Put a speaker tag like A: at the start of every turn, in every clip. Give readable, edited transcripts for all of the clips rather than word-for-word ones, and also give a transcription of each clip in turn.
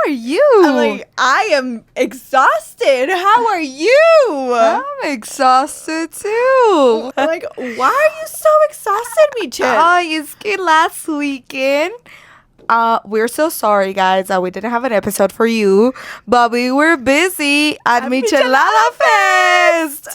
A: are you?
B: I'm like, I am exhausted. How are you?
A: I'm exhausted too.
B: I'm like, why are you so exhausted, Michelle?
A: Oh, it's que last weekend. We're so sorry, guys, that we didn't have an episode for you, but we were busy at Michelada Fest.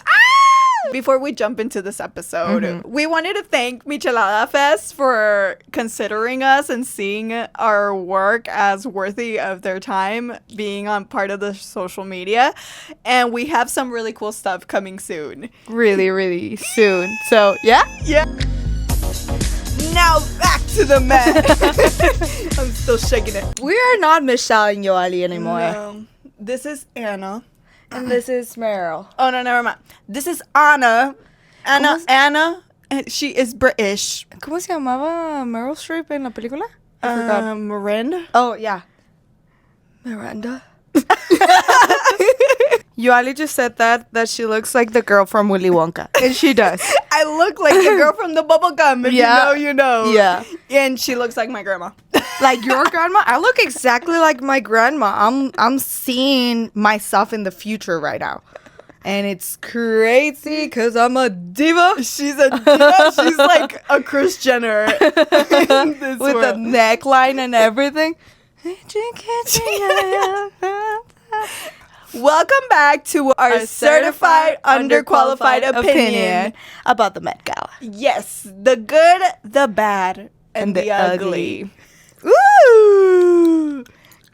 B: Before we jump into this episode, we wanted to thank Michelada Fest for considering us and seeing our work as worthy of their time being on part of the social media. And we have some really cool stuff coming soon.
A: Really, really soon. So, yeah?
B: Yeah. Now back to the Met. I'm still shaking it.
A: We are not Michelle and Yoali anymore.
B: No. This is Anna.
A: And this is Meryl.
B: Oh, no, never mind. This is Anna. Anna. She is British.
A: ¿Cómo se llamaba Meryl Streep en la película? I forgot.
B: Miranda.
A: Oh, yeah. Miranda. Yoali just said that she looks like the girl from Willy Wonka. And she does.
B: I look like the girl from the bubble gum. If you know, you know.
A: Yeah.
B: And she looks like my grandma.
A: Like your grandma? I look exactly like my grandma. I'm seeing myself in the future right now. And it's crazy because I'm a diva.
B: She's a diva. She's like a Kris Jenner.
A: With a neckline and everything.
B: Welcome back to our certified underqualified opinion
A: about the Met Gala.
B: Yes, the good, the bad, and the ugly. Ooh!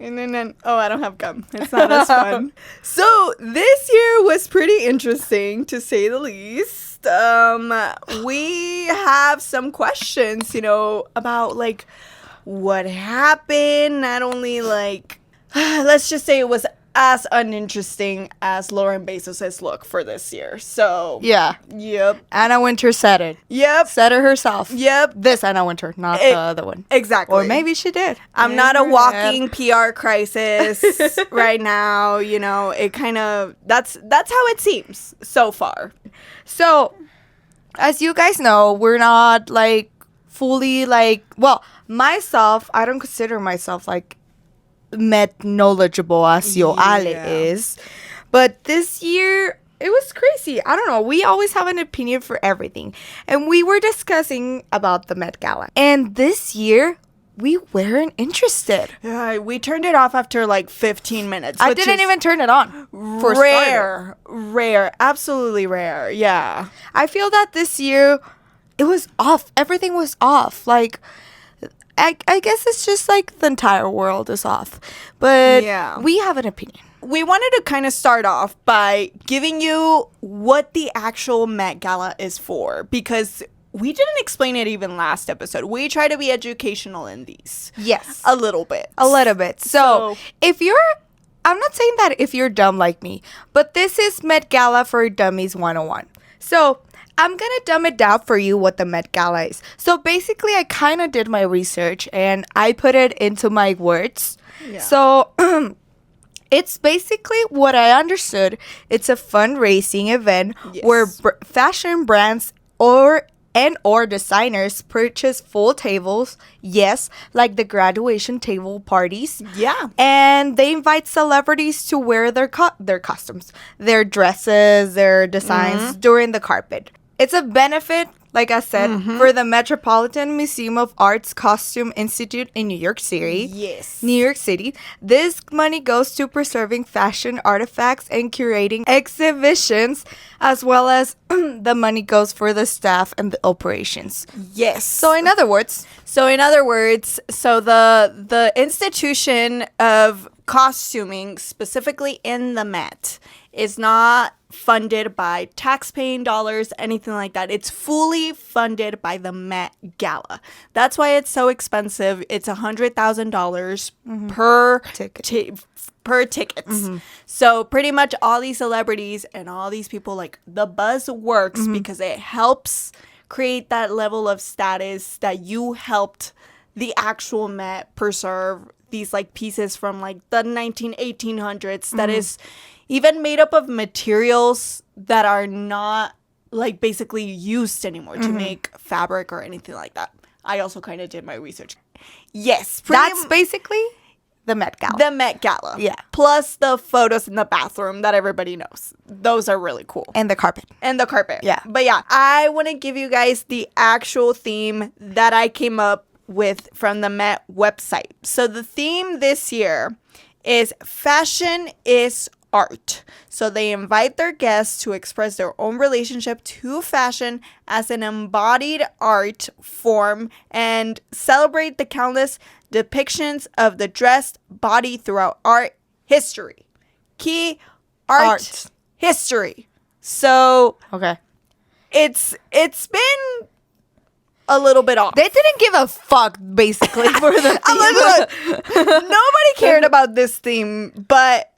B: Oh, I don't have gum. It's not as fun. So this year was pretty interesting, to say the least. We have some questions, about like what happened. Not only like, let's just say it was as uninteresting as Lauren Bezos' look for this year. So
A: yeah,
B: yep.
A: Anna Wintour said it.
B: Yep,
A: said it herself.
B: Yep,
A: this Anna Wintour, not the other one.
B: Exactly.
A: Or maybe she did.
B: I'm not a walking PR crisis right now. It kind of that's how it seems so far.
A: So, as you guys know, we're not like fully like. Well, myself, I don't consider myself like Met knowledgeable as Yoali is, but this year it was crazy. I don't know, we always have an opinion for everything, and we were discussing about the Met Gala, and this year we weren't interested.
B: Yeah, we turned it off after like 15 minutes.
A: I didn't even turn it on. For
B: rare, absolutely rare. Yeah,
A: I feel that this year it was off. Everything was off. Like, I guess it's just like the entire world is off. But yeah, we have an opinion.
B: We wanted to kind of start off by giving you what the actual Met Gala is for, because we didn't explain it even last episode. We try to be educational in these.
A: Yes.
B: A little bit.
A: So if you're, I'm not saying that if you're dumb like me, but this is Met Gala for Dummies 101. So I'm going to dumb it down for you what the Met Gala is. So basically, I kind of did my research and I put it into my words. Yeah. So it's basically what I understood. It's a fundraising event where fashion brands or designers purchase full tables. Yes, like the graduation table parties.
B: Yeah. And
A: they invite celebrities to wear their costumes, their dresses, their designs during the carpet. It's a benefit, like I said, for the Metropolitan Museum of Art's Costume Institute in New York City.
B: Yes.
A: New York City. This money goes to preserving fashion artifacts and curating exhibitions, as well as the money goes for the staff and the operations.
B: Yes.
A: So in other words,
B: the institution of costuming, specifically in the Met, is not funded by tax-paying dollars, anything like that. It's fully funded by the Met Gala. That's why it's so expensive. It's $100,000 per ticket. So pretty much all these celebrities and all these people, like, the buzz works because it helps create that level of status that you helped the actual Met preserve these like pieces from like the 1800s that is even made up of materials that are not like basically used anymore to make fabric or anything like that. I also kind of did my research. Yes.
A: That's basically The Met Gala.
B: The Met Gala.
A: Yeah.
B: Plus the photos in the bathroom that everybody knows. Those are really cool.
A: And the carpet.
B: And the carpet.
A: Yeah.
B: But yeah, I want to give you guys the actual theme that I came up with from the Met website. So the theme this year is Fashion is Art. So they invite their guests to express their own relationship to fashion as an embodied art form and celebrate the countless depictions of the dressed body throughout art history. Key art history. So
A: Okay.
B: it's been a little bit off.
A: They didn't give a fuck, basically, for the theme.
B: Nobody cared about this theme, but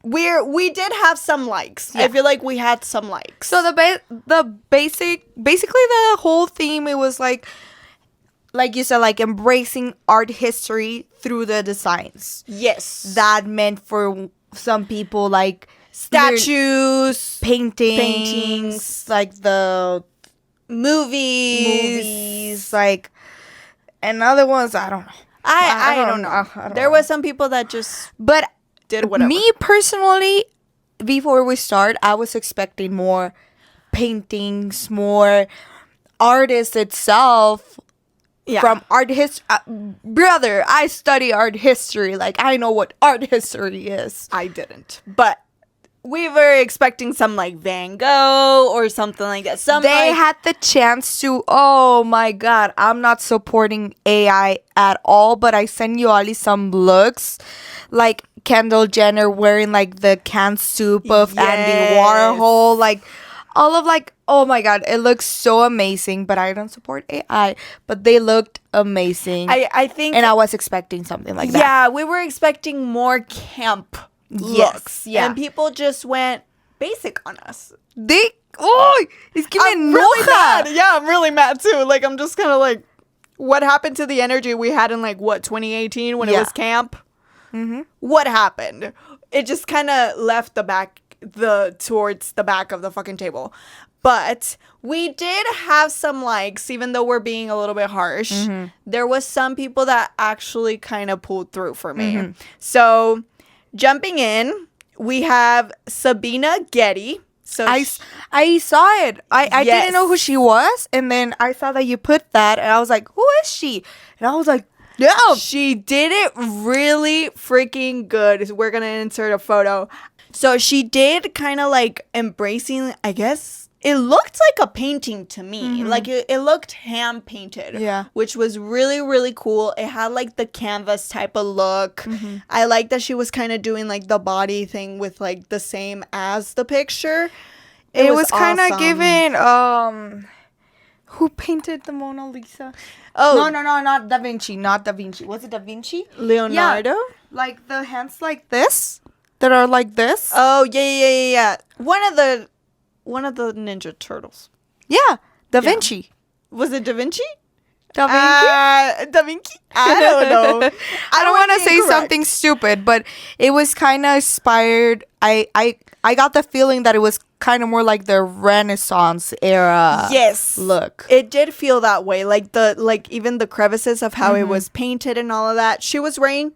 B: we did have some likes.
A: Yeah.
B: I feel like we had some likes.
A: So basically the whole theme, it was like you said, like embracing art history through the designs.
B: Yes.
A: That meant for some people like
B: Statues,
A: paintings, like the
B: movies.
A: like, and other ones, I don't know.
B: I don't know. There was some people that just
A: But
B: did whatever.
A: me personally, before we start, I was expecting more paintings, more artists itself.
B: Yeah.
A: From art history. Brother, I study art history. Like, I know what art history is.
B: I didn't. But we were expecting some like Van Gogh or something like that.
A: They had the chance to, oh my God, I'm not supporting AI at all, but I sent Yoali some looks. Like Kendall Jenner wearing like the canned soup of Andy Warhol. Like, all of like, oh my God, it looks so amazing, but I don't support AI. But they looked amazing.
B: I think.
A: And I was expecting something like that.
B: Yeah, we were expecting more camp looks.
A: Yeah.
B: And people just went basic on us.
A: It's giving
B: really mad.
A: roja.
B: Yeah, I'm really mad too. Like, I'm just kind of like, what happened to the energy we had in like, 2018 when it was camp?
A: Mm-hmm.
B: What happened? It just kind of left towards the back of the fucking table. But we did have some likes, even though we're being a little bit harsh. Mm-hmm. There was some people that actually kind of pulled through for me. Mm-hmm. So, jumping in, we have Sabina Getty. So
A: I saw it. I didn't know who she was, and then I saw that you put that, and I was like, who is she? And I was like, yeah.
B: She did it really freaking good. We're going to insert a photo. So she did kind of like embracing, I guess, it looked like a painting to me. Mm-hmm. Like it looked hand painted.
A: Yeah.
B: Which was really, really cool. It had like the canvas type of look. Mm-hmm. I like that she was kind of doing like the body thing with like the same as the picture.
A: It was kind of given, who painted the Mona Lisa?
B: Oh.
A: No, not Da Vinci. Not Da Vinci. Was it Da Vinci?
B: Leonardo?
A: Yeah. Like the hands like this. That are like this.
B: Oh, yeah. One of the Ninja Turtles.
A: Yeah, Da Vinci.
B: Was it Da Vinci?
A: Da Vinci?
B: Da Vinci? I don't know.
A: I don't want to say something stupid, but it was kind of inspired. I got the feeling that it was kind of more like the Renaissance era.
B: Yes.
A: Look.
B: It did feel that way. Like even the crevices of how it was painted and all of that. She was wearing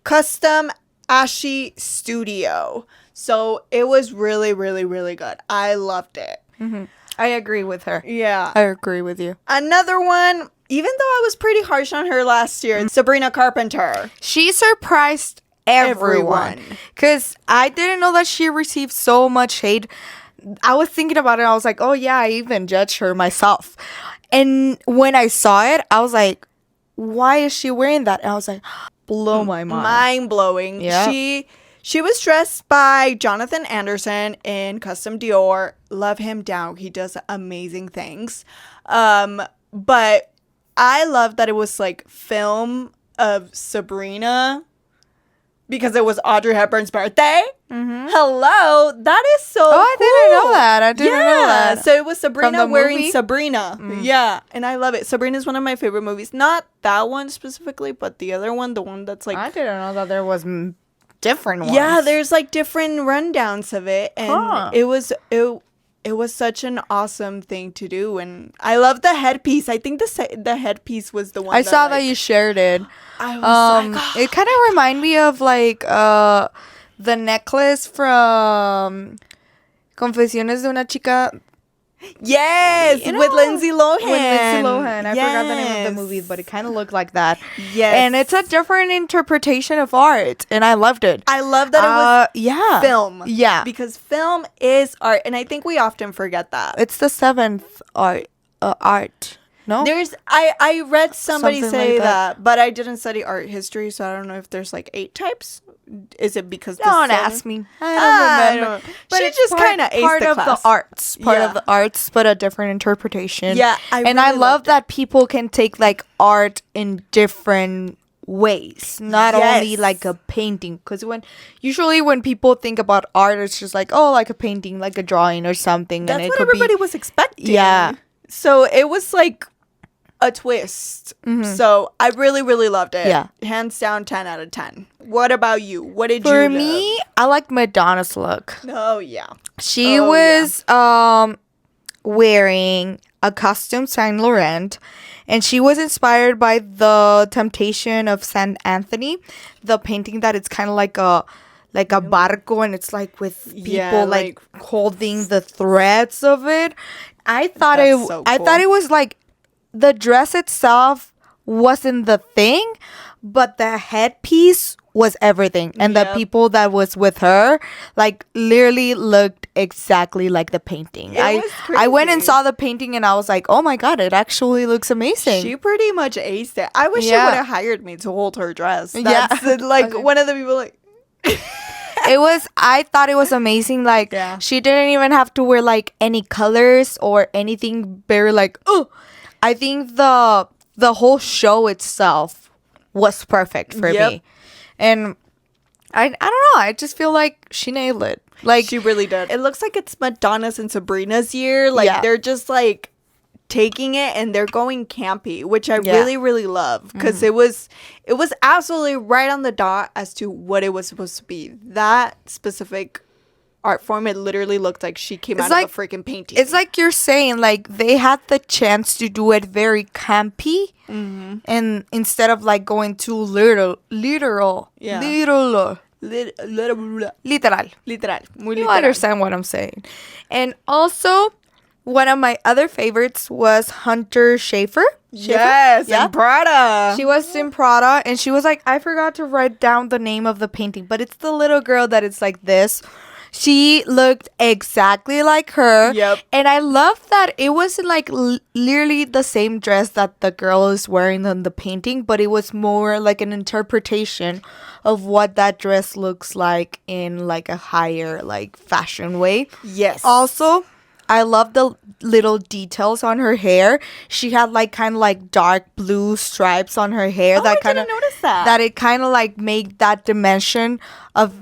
B: custom Ashi Studio. So it was really, really, really good. I loved it.
A: Mm-hmm. I agree with her.
B: Yeah.
A: I agree with you.
B: Another one, even though I was pretty harsh on her last year, Sabrina Carpenter.
A: She surprised everyone. Because I didn't know that she received so much hate. I was thinking about it. I was like, oh, yeah, I even judged her myself. And when I saw it, I was like, why is she wearing that? And I was like, blow my mind.
B: Mind blowing.
A: Yeah.
B: She was dressed by Jonathan Anderson in Custom Dior. Love him down. He does amazing things. But I love that it was like film of Sabrina because it was Audrey Hepburn's birthday. Mm-hmm. Hello. That is so cool.
A: I didn't know that. I didn't know that.
B: So it was Sabrina wearing
A: movie?
B: Sabrina. Yeah. And I love it. Sabrina is one of my favorite movies. Not that one specifically, but the other one. The one that's like...
A: I didn't know that there was different ones.
B: Yeah, there's like different rundowns of it. And it it was such an awesome thing to do, and I love the headpiece. I think the headpiece was the one
A: I saw that you shared it.
B: I was like,
A: it kind of reminded me of like the necklace from Confesiones de una chica.
B: yes,
A: You know,
B: with Lindsay Lohan.
A: With Lindsay Lohan. I forgot the name of the movie, but it kind of looked like that.
B: Yes.
A: And it's a different interpretation of art, and I loved it.
B: I love that it was film.
A: Yeah.
B: Because film is art, and I think we often forget that.
A: It's the seventh art. No?
B: There's I read somebody
A: Something
B: say
A: like that.
B: but I didn't study art history, so I don't know if there's like 8 types. Is it because
A: Don't ask me. I don't remember.
B: But
A: She
B: it's just kind of
A: part
B: the
A: of
B: class.
A: the arts. Part
B: Yeah.
A: of the arts, but a different interpretation.
B: Yeah,
A: I
B: really
A: love
B: loved
A: that people can take like art in different ways, not
B: Yes.
A: only like a painting. Because usually when people think about art, it's just like, oh, like a painting, like a drawing or something.
B: That's
A: and it
B: what
A: could
B: everybody
A: be,
B: was expecting.
A: Yeah.
B: So it was like a twist. So I really, really loved it.
A: Yeah.
B: Hands down, 10 out of 10. What about you? What did
A: For
B: you
A: me, I like Madonna's look.
B: love? Oh, yeah.
A: She
B: Oh, yeah.
A: was wearing a costume Saint Laurent, and she was inspired by the Temptation of Saint Anthony, the painting that it's kind of like a barco, and it's like with people
B: Yeah,
A: like holding the threads of it. I thought
B: That's so
A: I
B: cool.
A: thought it was like the dress itself wasn't the thing, but the headpiece was everything, and the
B: Yep.
A: people that was with her like literally looked exactly like the painting.
B: It was
A: I went and
B: crazy.
A: saw the painting, and I was like, oh my god, it actually looks amazing.
B: She pretty much aced it. I wish she
A: Yeah.
B: would have hired me to hold her dress.
A: Yeah.
B: That's like
A: Okay.
B: one of the people like...
A: I thought it was amazing. Like,
B: Yeah.
A: she didn't even have to wear like any colors or anything very like, oh. I think the whole show itself was perfect for
B: Yep.
A: me. And I don't know, I just feel like she nailed it. Like,
B: She really did. It looks like it's Madonna's and Sabrina's year. Like,
A: Yeah.
B: they're just like taking it and they're going campy, which I
A: Yeah.
B: really, really love. Because it was absolutely right on the dot as to what it was supposed to be. That specific art form, it literally looked like she came out
A: like-
B: of a freaking painting.
A: it's like you're saying, like, they had the chance to do it very campy, and instead of like going too literal,
B: Yeah.
A: literal.
B: literal.
A: You
B: Muy literal.
A: understand what I'm saying. And also, one of my other favorites was Hunter Schafer.
B: Yes,
A: Yeah.
B: and Prada.
A: She was in Prada, and she was like, I forgot to write down the name of the painting, but it's the little girl that is like this. She looked exactly like her.
B: Yep.
A: And I love that it wasn't like literally the same dress that the girl is wearing in the painting, but it was more like an interpretation of what that dress looks like in like a higher like fashion way.
B: Yes.
A: Also, I love the little details on her hair. She had like kind of like dark blue stripes on her hair.
B: Oh, I
A: kind of
B: didn't notice that.
A: That it kind of like made that dimension of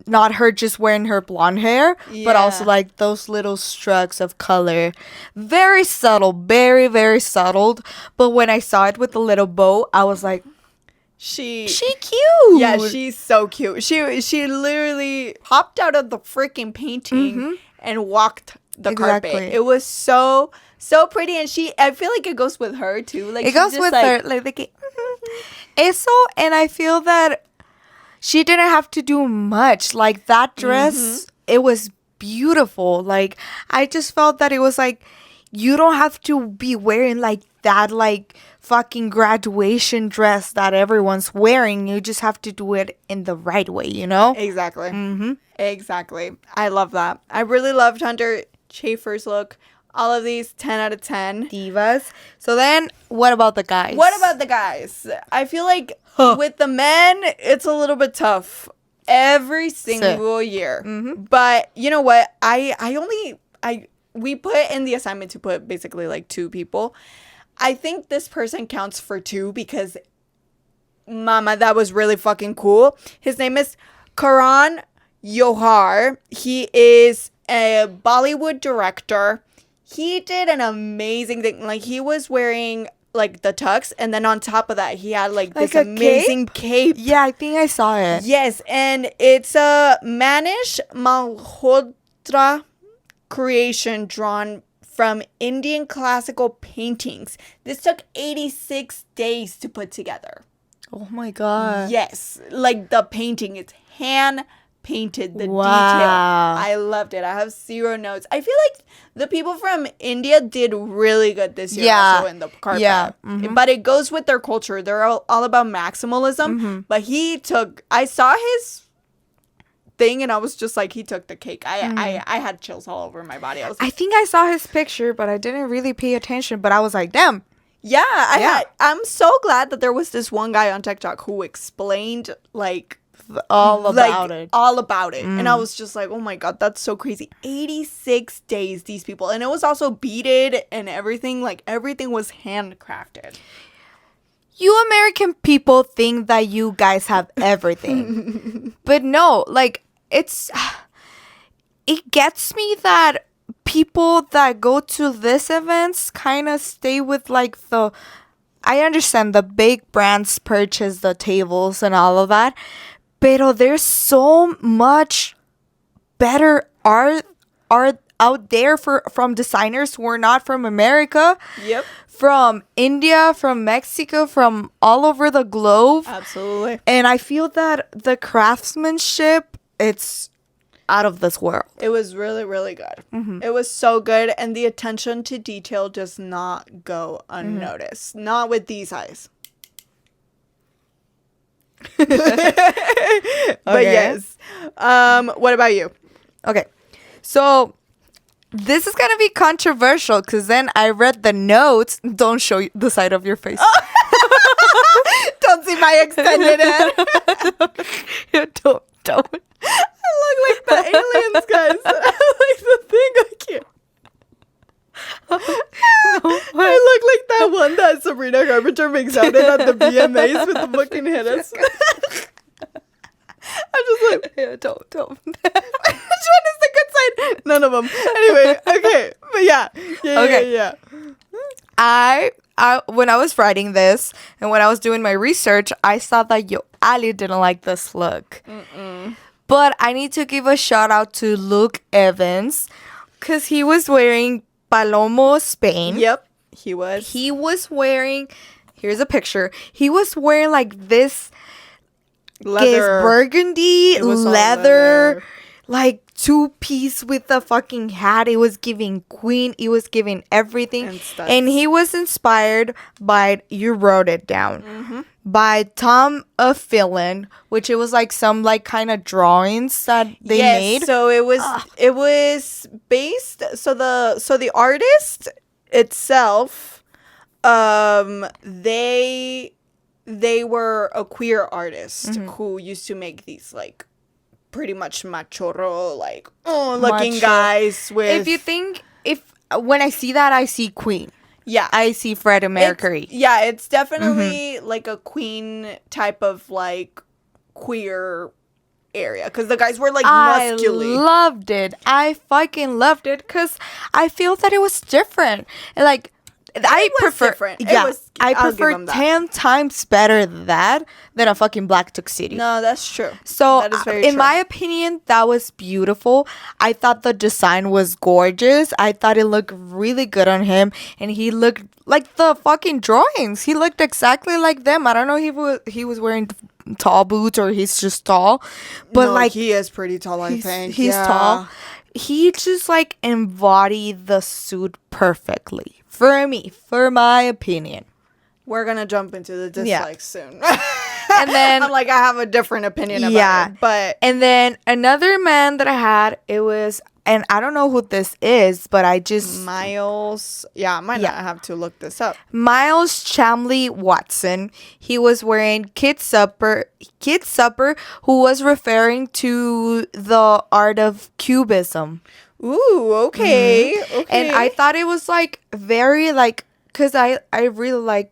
A: not her just wearing her blonde hair, but also
B: Yeah.
A: like those little strokes of color. Very subtle, very, very subtle. But when I saw it with the little bow, I was like,
B: she
A: cute.
B: Yeah, she's so cute. She literally hopped out of the freaking painting and walked the
A: Exactly.
B: carpet. It was so pretty, and I feel like it goes with her too. Like
A: It
B: she's
A: goes
B: just
A: with
B: like,
A: her. Like, eso, and I feel that she didn't have to do much. Like, that dress, it was beautiful. Like, I just felt that it was like, you don't have to be wearing like that, like, fucking graduation dress that everyone's wearing. You just have to do it in the right way, you know?
B: Exactly. Exactly. I love that. I really loved Hunter Schafer's look. All of these 10 out of 10.
A: Divas. So then, what about the guys?
B: What about the guys? I feel like with the men, it's a little bit tough every single year. But you know what? We put in the assignment to put basically like 2 people. I think this person counts for 2 because, mama, that was really fucking cool. His name is Karan Johar. He is a Bollywood director. He did an amazing thing. Like, he was wearing like the tux, and then on top of that, he had like this
A: a
B: amazing cape.
A: Yeah, I think I saw it.
B: Yes, and it's a Manish Malhotra creation drawn from Indian classical paintings. This took 86 days to put together.
A: Oh my God.
B: Yes. Like the painting, it's hand painted, the detail. I loved it. I have 0 notes. I feel like the people from India did really good this year also in the carpet. Yeah. Mm-hmm. But it goes with their culture. They're all about maximalism. Mm-hmm. But I saw his thing and I was just like, he took the cake. I had chills all over my body.
A: I think I saw his picture, but I didn't really pay attention. But I was like, damn.
B: Yeah, I'm so glad that there was this one guy on TikTok who explained like all about it. And I was just like, oh my God, that's so crazy. 86 days, these people. And it was also beaded and everything. Like everything was handcrafted.
A: You American people think that you guys have everything. But no, like it gets me that people that go to these events kind of stay with like I understand the big brands purchase the tables and all of that. But there's so much better art out there from designers who are not from America.
B: Yep.
A: From India, from Mexico, from all over the globe.
B: Absolutely.
A: And I feel that the craftsmanship, it's out of this world.
B: It was really, really good. Mm-hmm. It was so good. And the attention to detail does not go unnoticed. Mm-hmm. Not with these eyes. But yes. What about you?
A: Okay. So this is going to be controversial because then I read the notes. Don't show the side of your face.
B: Don't see my extended head.
A: Don't.
B: I look like the aliens, guys. I like the thing. I can't. I look like that one that Sabrina Carpenter makes out in at the VMAs with the fucking hitters. I'm just like,
A: yeah, don't.
B: Which one is the good side? None of them. Anyway, okay. But yeah.
A: I when I was writing this and when I was doing my research, I saw that Yoali didn't like this look. But I need to give a shout out to Luke Evans because he was wearing Palomo Spain.
B: Yep, he was.
A: He was wearing, here's a picture. He was wearing like this
B: leather,
A: burgundy leather, like 2-piece with the fucking hat. It was giving queen. It was giving everything. And he was inspired by, you wrote it down, by Tom Fillon, which it was like some like kind of drawings that they made.
B: So it was based. So the artist itself, they were a queer artist who used to make these like pretty much machorro like looking guys with.
A: When I see that, I see Queen.
B: Yeah.
A: I see Freddie Mercury.
B: It's definitely like a Queen type of like queer area because the guys were like muscular.
A: I loved it. I fucking loved it because I feel that it was different. Like I prefer 10 times better than a fucking black tuxedo.
B: No, that's true.
A: So
B: that is very true.
A: In my opinion, that was beautiful. I thought the design was gorgeous. I thought it looked really good on him, and he looked like the fucking drawings. He looked exactly like them. I don't know if he was wearing tall boots or he's just tall, but like
B: he is pretty tall. I think
A: he's tall. He just like embodied the suit perfectly. For me, for my opinion.
B: We're going to jump into the dislikes soon.
A: And then
B: I'm like, I have a different opinion about it. But
A: and then another man that I had, it was, and I don't know who this is, but I just
B: Miles. Yeah, I might not have to look this up.
A: Miles Chamley Watson. He was wearing Kid Supper, who was referring to the art of Cubism.
B: Ooh, okay. Okay.
A: And I thought it was like very like, because I really like.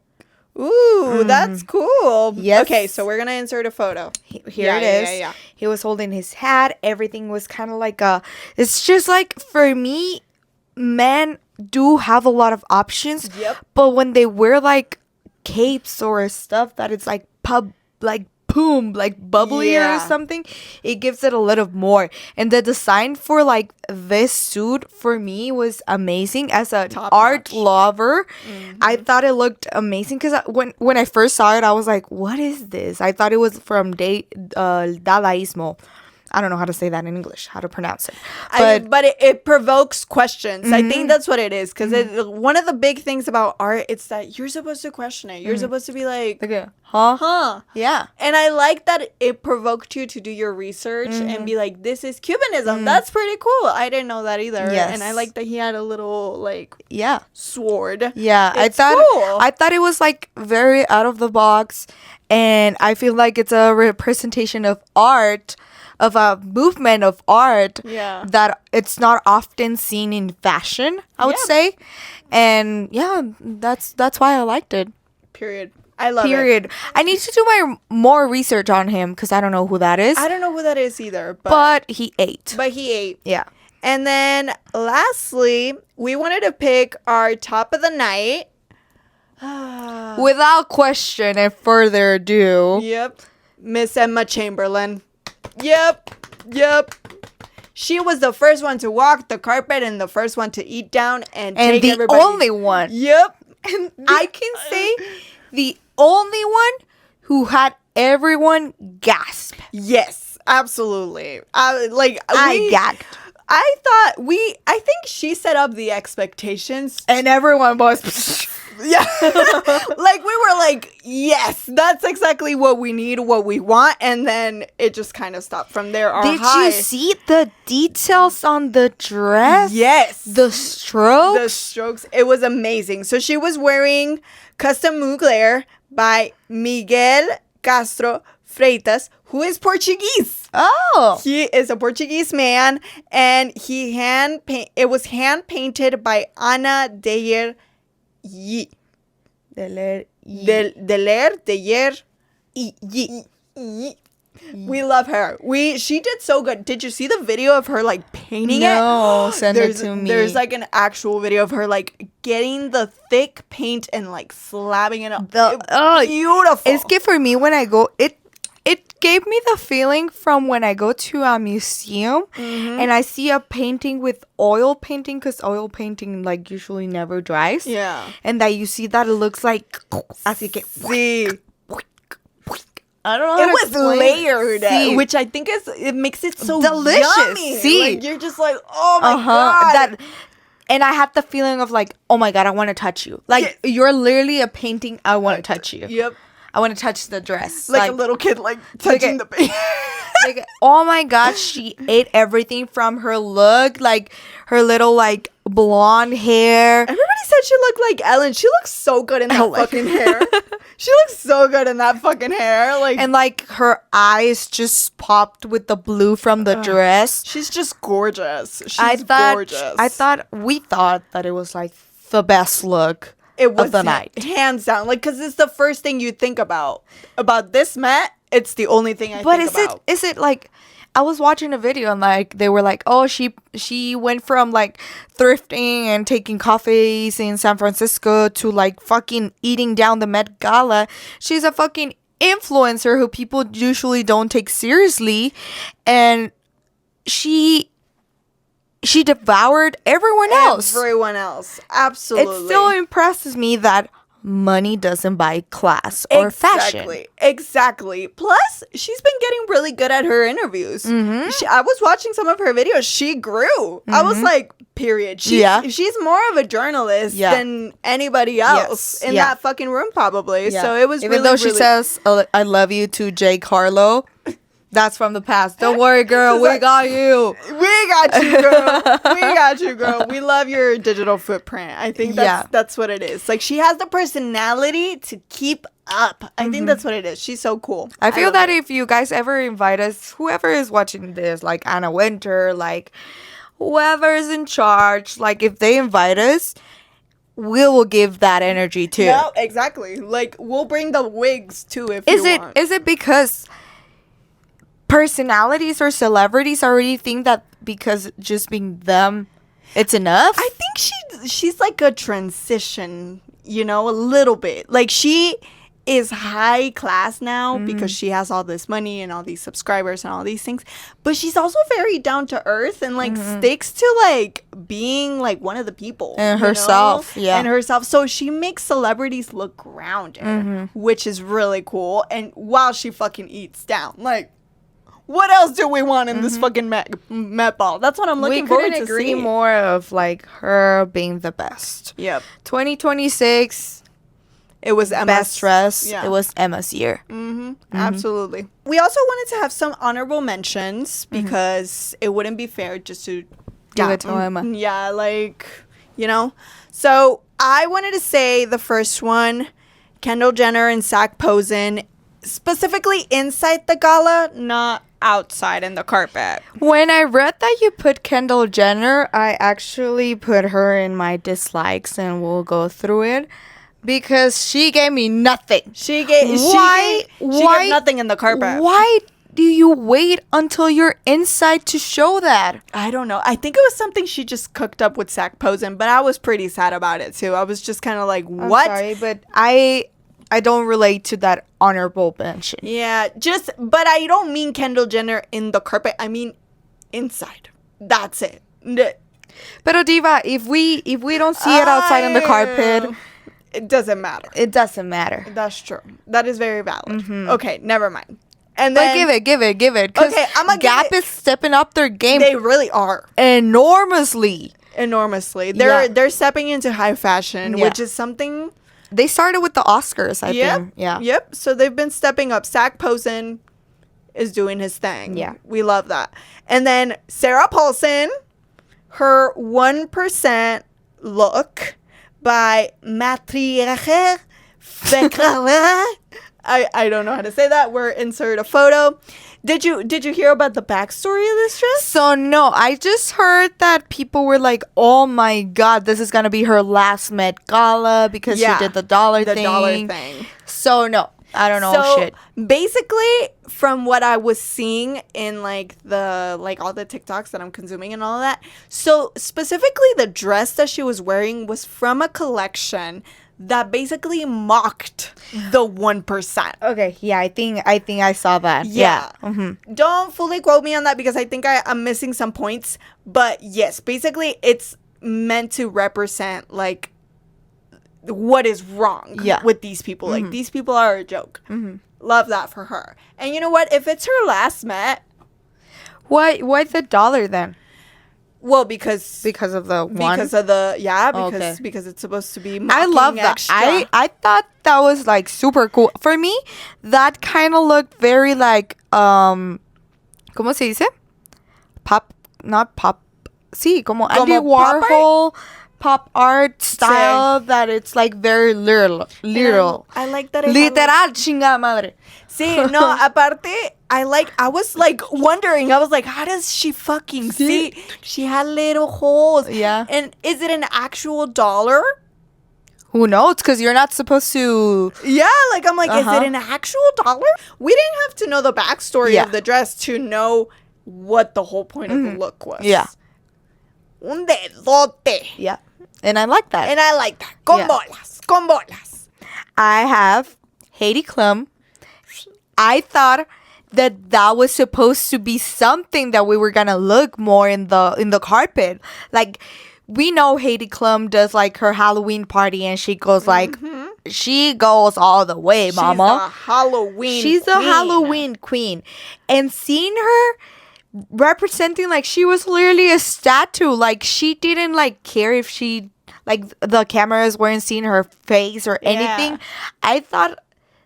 B: Ooh, that's cool.
A: Yes.
B: Okay, so we're going to insert a photo.
A: Here it is. Yeah. He was holding his hat. Everything was kind of like it's just like, for me, men do have a lot of options.
B: Yep.
A: But when they wear like capes or stuff that it's like boom, like bubblier or something, it gives it a little more. And the design for like this suit for me was amazing. As a art lover, I thought it looked amazing because when I first saw it, I was like, what is this? I thought it was from Dadaismo. I don't know how to say that in English, how to pronounce it.
B: But it provokes questions. I think that's what it is. Because one of the big things about art, it's that you're supposed to question it. You're supposed to be like,
A: okay, huh? Yeah.
B: And I like that it provoked you to do your research and be like, this is Cubanism. That's pretty cool. I didn't know that either.
A: Yes.
B: And I like that he had a little, like, sword.
A: Yeah,
B: it's cool.
A: I thought it was, like, very out of the box. And I feel like it's a representation of art, of a movement of art that it's not often seen in fashion, I would say. And that's why I liked it.
B: Period. I love it.
A: I need to do more research on him because I don't know who that is.
B: I don't know who that is either.
A: But he ate.
B: Yeah. And then lastly, we wanted to pick our top of the night.
A: Without question and further ado.
B: Yep. Miss Emma Chamberlain. Yep. She was the first one to walk the carpet and the first one to eat down and take everybody.
A: And the only one.
B: Yep.
A: And I can say the only one who had everyone gasp.
B: Yes, absolutely.
A: I gagged.
B: I think she set up the expectations.
A: And everyone was...
B: Yeah. Like, we were like, yes, that's exactly what we need, what we want. And then it just kind of stopped from there.
A: Did you see the details on the dress?
B: Yes.
A: The strokes?
B: It was amazing. So she was wearing Custom Mugler by Miguel Castro Freitas, who is Portuguese.
A: Oh.
B: He is a Portuguese man. And it was hand painted by Ana Deyer. We love her. She did so good. Did you see the video of her like painting it?
A: No, send it to me.
B: There's like an actual video of her like getting the thick paint and like slapping it up. Beautiful.
A: It's good for me when I go. It gave me the feeling from when I go to a museum and I see a painting with oil painting, because oil painting like usually never dries.
B: Yeah.
A: And that you see that it looks like así que I don't know.
B: It was layered, which I think it makes it so
A: delicious.
B: Yummy. Like, you're just like, oh my god.
A: And I had the feeling of like, oh my god, I want to touch you. Like you're literally a painting. I want to touch you.
B: Yep.
A: I want to touch the dress.
B: Like a little kid, like touching the paint.
A: Like, oh my god, she ate everything from her look, like her little like blonde hair.
B: Everybody said she looked like Ellen. She looks so good in that fucking hair. She looks so good in that fucking hair. Like,
A: and like her eyes just popped with the blue from the dress.
B: She's just gorgeous. Gorgeous.
A: We thought that it was like the best look.
B: It was
A: of the night,
B: hands down. Like, because it's the first thing you think about this Met. It's the only thing I think about.
A: But is it like, I was watching a video and like they were like, oh, she went from like thrifting and taking coffees in San Francisco to like fucking eating down the Met Gala. She's a fucking influencer who people usually don't take seriously, and she devoured everyone else.
B: Absolutely.
A: It still impresses me that money doesn't buy class or fashion.
B: Exactly. Plus, she's been getting really good at her interviews. I was watching some of her videos. She grew. I was like, period. She's more of a journalist than anybody else in that fucking room, probably. So it was
A: even though she says, I love you to Jay Carlo. That's from the past. Don't worry, girl. We got you.
B: We got you, girl. We got you, girl. We love your digital footprint. I think that's what it is. Like, she has the personality to keep up. I think that's what it is. She's so cool.
A: I feel that if you guys ever invite us, whoever is watching this, like Anna Wintour, like whoever is in charge, like if they invite us, we will give that energy too.
B: No, exactly. Like, we'll bring the wigs too if you want.
A: Is it because personalities or celebrities already think that because just being them, it's enough?
B: I think she's like a transition, a little bit. Like, she is high class now because she has all this money and all these subscribers and all these things, but she's also very down to earth and like sticks to like being like one of the people
A: and herself.
B: And herself. So she makes celebrities look grounded, which is really cool. And while she fucking eats down, like, what else do we want in this fucking Met Ball? That's what I'm looking forward to see.
A: We couldn't agree more of like her being the best.
B: Yep.
A: 2026.
B: It was Emma's
A: best dress. Yeah. It was Emma's year.
B: Absolutely. We also wanted to have some honorable mentions because it wouldn't be fair just to
A: give it to Emma.
B: Yeah, like, you know. So I wanted to say the first one, Kendall Jenner and Zach Posen, specifically inside the gala, not outside in the carpet.
A: When I read that you put Kendall Jenner, I actually put her in my dislikes, and we'll go through it. Because she gave me nothing.
B: She gave nothing in the carpet.
A: Why do you wait until you're inside to show that?
B: I don't know. I think it was something she just cooked up with Zach Posen, but I was pretty sad about it too. I was just kind of like, what?
A: I'm sorry, but I don't relate to that honorable mention.
B: Yeah, but I don't mean Kendall Jenner in the carpet. I mean inside. That's it.
A: Pero Diva, if we don't see it outside on the carpet,
B: it doesn't matter.
A: It doesn't matter.
B: That's true. That is very valid. Okay, never mind. And then
A: give it.
B: Okay, I'm gonna
A: Gap is stepping up their game.
B: They really are
A: enormously.
B: They're stepping into high fashion, which is something
A: they started with the Oscars. I think. Yeah.
B: Yep. So they've been stepping up. Zach Posen is doing his thing.
A: Yeah.
B: We love that. And then Sarah Paulson, her 1% look by Matriarche Fekala. I don't know how to say that. We're insert a photo. Did you hear about the backstory of this dress?
A: So no, I just heard that people were like, "Oh my God, this is gonna be her last Met Gala because she did the dollar thing." So no, I don't know shit.
B: Basically, from what I was seeing in like all the TikToks that I'm consuming and all of that, so specifically the dress that she was wearing was from a collection that basically mocked the 1%.
A: Okay, yeah, I think I saw that. Yeah.
B: Don't fully quote me on that because I think I'm missing some points. But yes, basically it's meant to represent like what is wrong with these people. Like these people are a joke. Love that for her. And you know what? If it's her last Met,
A: why the dollar then?
B: Well, because
A: of the one?
B: Because of the because it's supposed to be
A: I love that.
B: Extra.
A: I thought that was like super cool. For me, that kind of looked very like ¿cómo se dice? Not pop. Sí, como Andy Warhol pop art style that it's like very literal.
B: I like that.
A: Literal, chingada madre.
B: Sí, no, aparte, I was like wondering, I was like, how does she fucking see? She had little holes.
A: Yeah.
B: And is it an actual dollar?
A: Who knows? Because you're not supposed to.
B: Yeah, like I'm like, is it an actual dollar? We didn't have to know the backstory of the dress to know what the whole point of the look was.
A: Yeah.
B: Un dedote.
A: Yeah. And I like that.
B: Con bolas.
A: I have Heidi Klum. I thought that was supposed to be something that we were gonna look more in the carpet. Like, we know Heidi Klum does like her Halloween party and she goes like she goes all the way, mama. She's a Halloween queen. And seeing her representing like she was literally a statue. Like, she didn't like care if she like the cameras weren't seeing her face or anything. I thought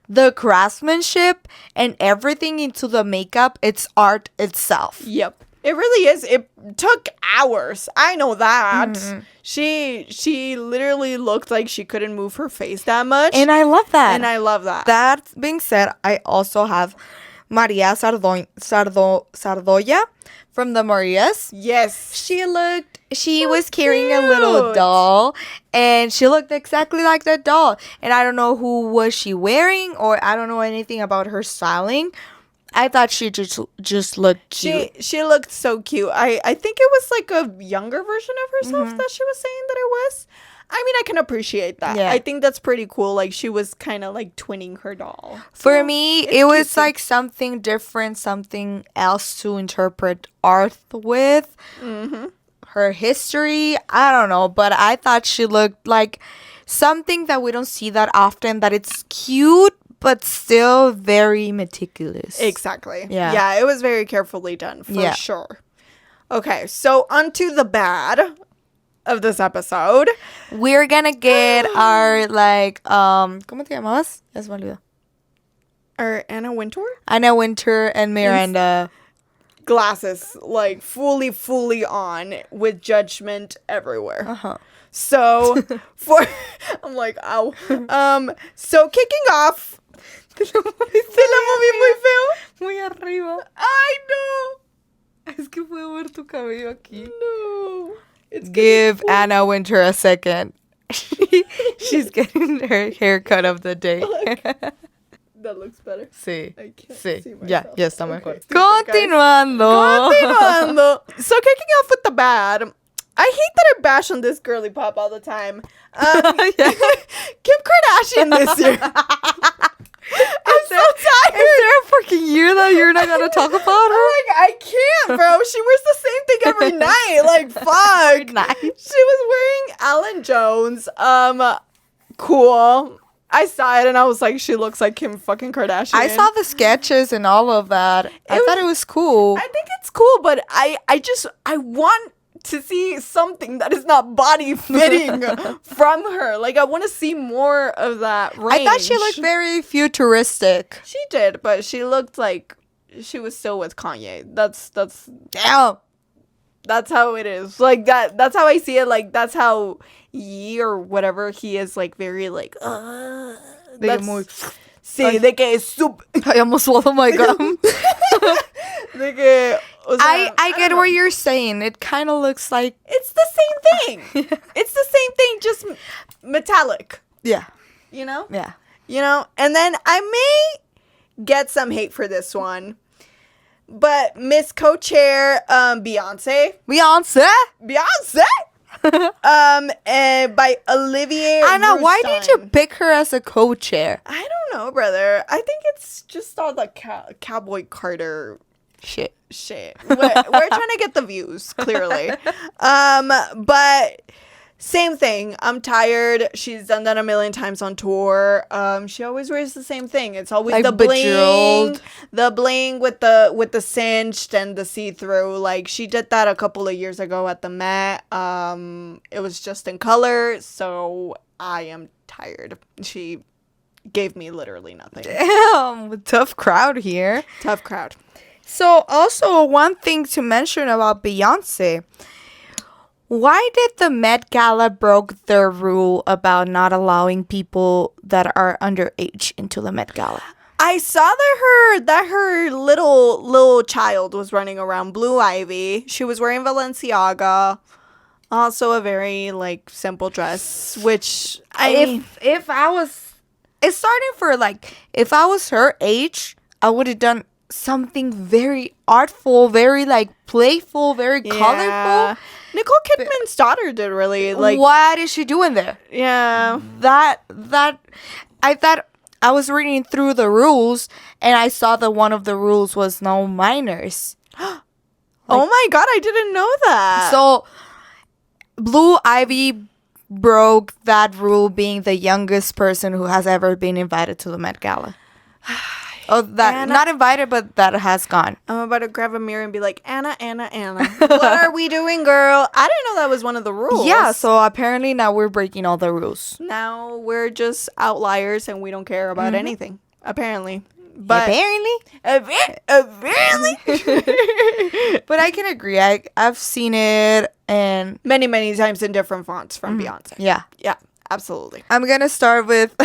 A: the craftsmanship and everything into the makeup, it's art itself.
B: Yep. It really is. It took hours. I know that. She literally looked like she couldn't move her face that much.
A: And I love that. That being said, I also have Maria Sardoya from the Marias.
B: Yes.
A: She was carrying a little doll and she looked exactly like that doll. And I don't know who was she wearing or I don't know anything about her styling. I thought she just looked cute.
B: She looked so cute. I think it was like a younger version of herself that she was saying that it was. I mean, I can appreciate that.
A: Yeah.
B: I think that's pretty cool. Like, she was kind of like twinning her doll.
A: For me,
B: it's
A: it was
B: cute.
A: like something different, something else to interpret art with.
B: Mm-hmm.
A: Her history, I don't know, but I thought she looked like something that we don't see that often, that it's cute, but still very meticulous.
B: Exactly.
A: Yeah.
B: Yeah, it was very carefully done, for sure. Okay, so onto the bad of this episode.
A: We're gonna get our, like, ¿cómo te llamabas? Ya se me olvidó.
B: Or Anna Wintour?
A: Anna Wintour and Miranda.
B: Glasses, like, fully on, with judgment everywhere.
A: Uh-huh.
B: So, I'm like, ow. So, kicking off.
A: Te la
B: moví muy feo.
A: Muy arriba.
B: Ay, no.
A: Es que puedo ver tu cabello aquí.
B: No. It's
A: Give Anna Wintour a second. She's getting her haircut of the day.
B: That looks better.
A: Sí.
B: I can't
A: Sí.
B: see
A: Ya
B: myself.
A: está mejor.
B: Okay.
A: Continuando.
B: Continuando. So, kicking off with the bad. I hate that I bash on this girly pop all the time.
A: Yeah.
B: Kim Kardashian this year. I'm so tired.
A: Is there a fucking year that you're not gonna talk about her?
B: Like, I can't, bro. She wears the same thing every night. Like, fuck.
A: Nice.
B: She was wearing Alan Jones. Cool. I saw it and I was like, she looks like Kim fucking Kardashian.
A: I saw the sketches and all of that. I thought it was cool.
B: I think it's cool, but I want to see something that is not body fitting from her. Like, I want to see more of that range.
A: I thought she looked very futuristic.
B: She did, but she looked like she was still with Kanye. That's
A: Damn.
B: That's how it is. Like, that's how I see it. Like, that's how Yee or whatever he is, like, very, like, Sí, de que es súper...
A: I almost swallowed my gum.
B: de que... O sea,
A: I get what you're saying. It kind of looks like...
B: It's the same thing. It's the same thing, just metallic.
A: Yeah.
B: You know?
A: Yeah.
B: You know? And then I may get some hate for this one. But Miss Co-Chair, Beyonce. By Olivier
A: Anna, why
B: Rousteing.
A: did you pick her as a co-chair?
B: I don't know, brother. I think it's just all the Cowboy Carter
A: Shit.
B: We're trying to get the views, clearly. But same thing. I'm tired. She's done that a million times on tour. She always wears the same thing. It's always
A: Like
B: the bling,
A: bejeweled.
B: the bling with the cinched and the see-through. Like, she did that a couple of years ago at the Met. It was just in color, so I am tired. She gave me literally nothing.
A: Damn, tough crowd here.
B: Tough crowd.
A: So, also, one thing to mention about Beyonce. Why did the Met Gala broke their rule about not allowing people that are underage into the Met Gala?
B: I saw that her little child was running around, Blue Ivy. She was wearing Balenciaga. Also a very, like, simple dress, which
A: if I was... It's starting for, like, if I was her age, I would have done something very artful, very, like, playful, very colorful.
B: Nicole Kidman's daughter did really, like...
A: What is she doing there?
B: Yeah.
A: That I thought I was reading through the rules and I saw that one of the rules was no minors.
B: Oh my God, I didn't know that.
A: So Blue Ivy broke that rule, being the youngest person who has ever been invited to the Met Gala. Oh, that
B: Anna,
A: not invited, but that has gone.
B: I'm about to grab a mirror and be like, Anna. What are we doing, girl? I didn't know that was one of the rules.
A: Yeah, so apparently now we're breaking all the rules.
B: Now we're just outliers and we don't care about anything. Apparently. But apparently.
A: But I can agree. I've seen it and
B: many times in different fonts from Beyonce.
A: Yeah.
B: Yeah, absolutely.
A: I'm gonna start with